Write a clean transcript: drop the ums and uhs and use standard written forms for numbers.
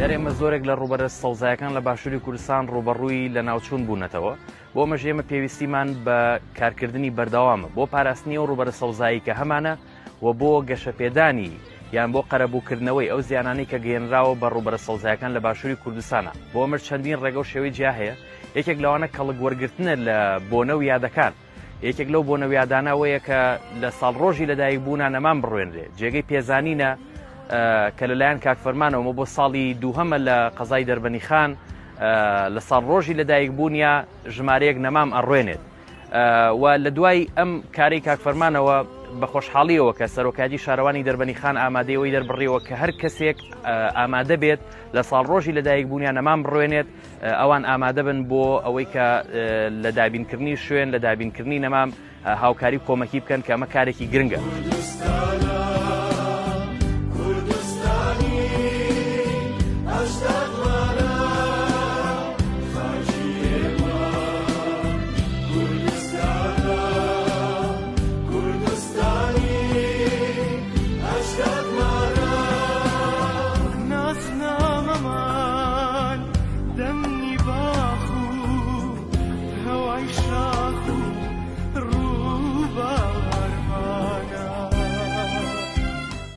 ئێمە زۆرێک لە ڕوبەرە سەوزایەکان لە باشووری کوردستان ڕوبەڕووی لە ناوچوون بوونەتەوە بۆ ئەمەش ئێمە پێویستیمان بە کارکردنی بەردەوامە بۆ پاراستنی ئەو ڕوبەرە سەوزایی کە هەمانە و بۆ گەشەپێدانی یان بۆ قەرەبووکردنەوەی ئەو زیانانەی کە گەێنراوە بە ڕوبەرە سەوزایەکان لە باشووری کوردستانە بۆ ئەمە چەندین ڕێگە و شێوەی جیا هەیە. یەکێک لەوانە کەڵک وەرگرتنە لە بۆنە و یادەکان. یەکێک لەو بۆنە و یادانەوەیە کە لە ساڵڕۆژی لەدایک بوونان نەمان بڕوێنرێ جێگەی پێزانینە کە لەلایەن کاکفەرمانەوە بۆ ساڵی دووهەمە لە قەزای دەربەنی خان لە ساڵڕۆژی لەدایک بوونیا ژمارەیەک نەمام ئەڕوێنێت و لە دوای ئەم کارەی کاکفەرمانەوە بە خۆشحاڵیەوە کە سەرۆکاتی شارەوانی دەربەنی خان ئامادەیەوەی دەربڕیەوە کە هەر کەسێک ئامادە بێت لە ساڵڕۆژی لەدایک بوونیان نەمان بڕوێنێت ئەوان ئامادە بن بۆ ئەوەی کە لە دابینکردنی شوێن لە دابینکردنی نەمام هاوکاری کۆمەکی بکەن کە ئەمە کارێکی گرنگە.